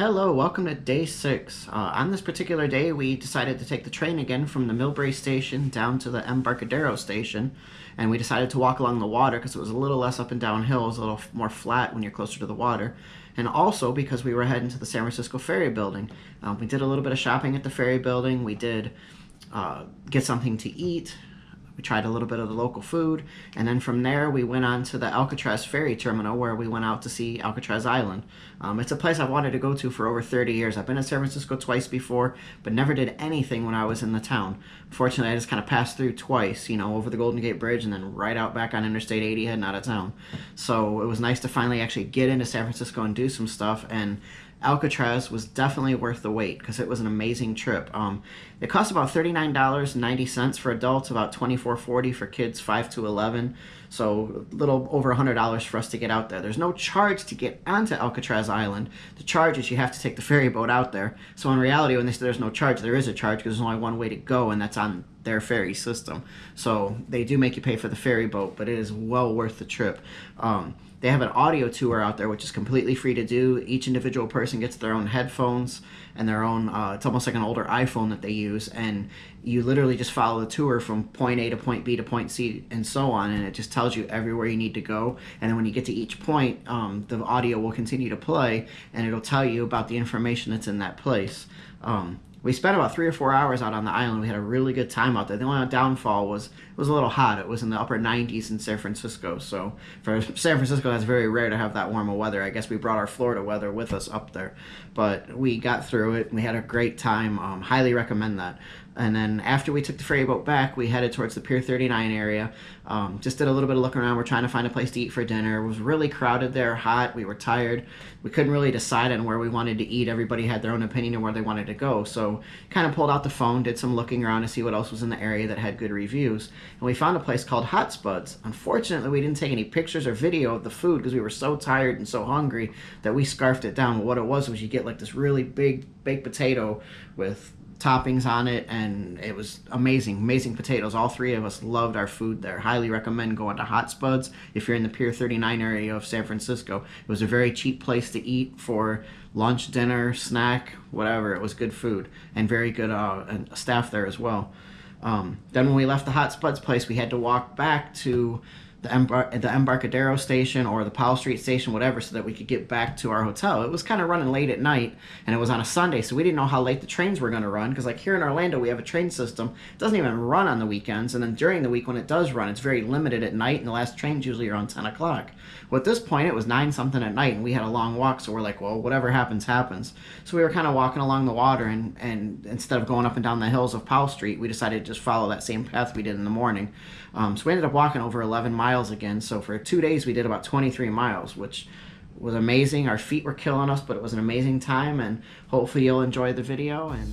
Hello, welcome to day 6. On this particular day, we decided to take the train again from the Millbrae station down to the Embarcadero station, and we decided to walk along the water because it was a little less up and down hill, it was a little more flat when you're closer to the water, and also because we were heading to the San Francisco Ferry building. We did a little bit of shopping at the Ferry building, we did get something to eat. We tried a little bit of the local food, and then from there we went on to the Alcatraz ferry terminal where we went out to see Alcatraz Island. It's a place I've wanted to go to for over 30 years. I've been to San Francisco twice before, but never did anything when I was in the town. Fortunately, I just kind of passed through twice, over the Golden Gate Bridge and then right out back on Interstate 80 heading out of town. So it was nice to finally actually get into San Francisco and do some stuff, and Alcatraz was definitely worth the wait because it was an amazing trip. It cost about $39.90 for adults, about $24.40 for kids 5 to 11, so a little over $100 for us to get out there. There's no charge to get onto Alcatraz Island. The charge is you have to take the ferry boat out there. So in reality, when they say there's no charge, there is a charge because there's only one way to go, and that's on their ferry system. So they do make you pay for the ferry boat, but it is well worth the trip. They have an audio tour out there, which is completely free to do. Each individual person gets their own headphones and their own, it's almost like an older iPhone that they use, and you literally just follow the tour from point A to point B to point C and so on, and it just tells you everywhere you need to go. And then when you get to each point, the audio will continue to play, and it'll tell you about the information that's in that place. We spent about 3 or 4 hours out on the island. We had a really good time out there. The only downfall was it was a little hot. It was in the upper 90s in San Francisco. So for San Francisco, that's very rare to have that warmer weather. I guess we brought our Florida weather with us up there. But we got through it. We had a great time. Highly recommend that. And then after we took the ferry boat back, we headed towards the Pier 39 area. Just did a little bit of looking around. We're trying to find a place to eat for dinner. It was really crowded there, hot. We were tired. We couldn't really decide on where we wanted to eat. Everybody had their own opinion of where they wanted to go. So kind of pulled out the phone, did some looking around to see what else was in the area that had good reviews. And we found a place called Hot Spuds. Unfortunately, we didn't take any pictures or video of the food because we were so tired and so hungry that we scarfed it down. What it was you get like this really big baked potato with toppings on it, and it was amazing potatoes. All three of us loved our food there. Highly recommend going to Hot Spuds if you're in the Pier 39 area of San Francisco. It was a very cheap place to eat for lunch, dinner, snack, whatever. It was good food and very good staff there as well. Then when we left the Hot Spuds place, we had to walk back to the Embarcadero station or the Powell Street station, whatever, so that we could get back to our hotel. It was kind of running late at night, and it was on a Sunday, so we didn't know how late the trains were going to run, because like here in Orlando, we have a train system. It doesn't even run on the weekends, and then during the week when it does run, it's very limited at night, and the last train's usually around 10 o'clock. Well, at this point, it was 9-something at night, and we had a long walk, so we're like, well, whatever happens, happens. So we were kind of walking along the water, and instead of going up and down the hills of Powell Street, we decided to just follow that same path we did in the morning. So we ended up walking over 11 miles again. So for 2 days, we did about 23 miles, which was amazing. Our feet were killing us, but it was an amazing time, and hopefully you'll enjoy the video. And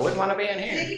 I wouldn't want to be in here.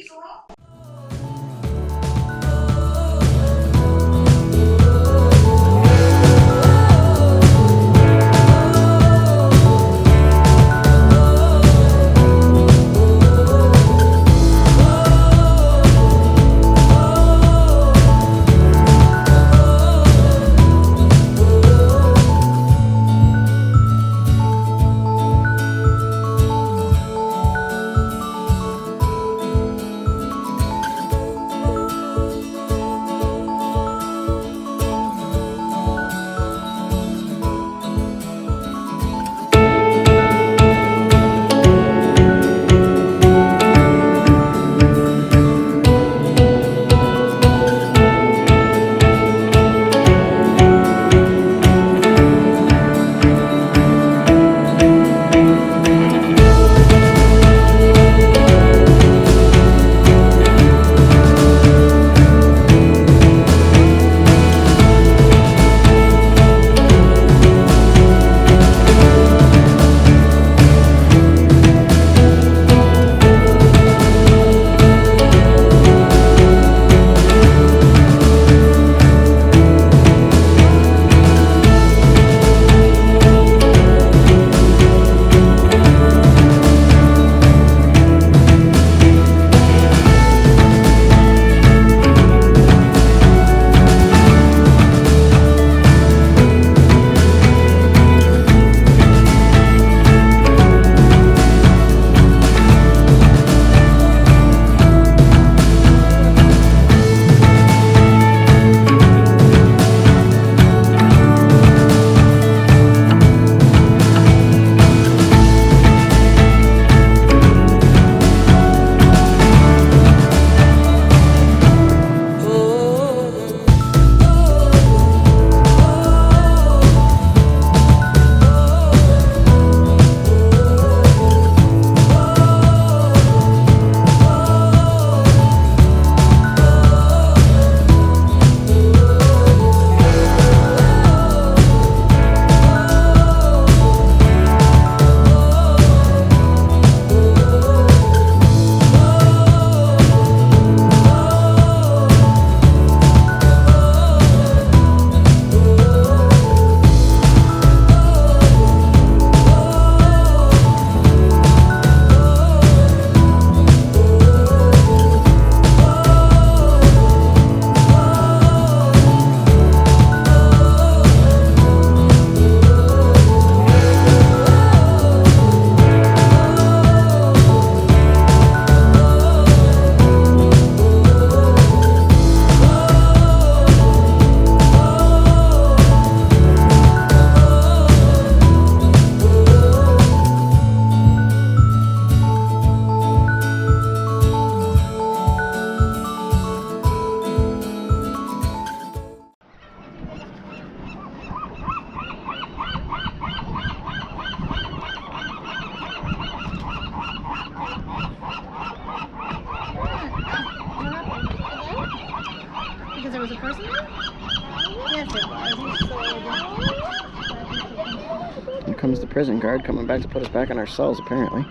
Because there was a person there? Yes, it was. Here comes the prison guard coming back to put us back in our cells, apparently.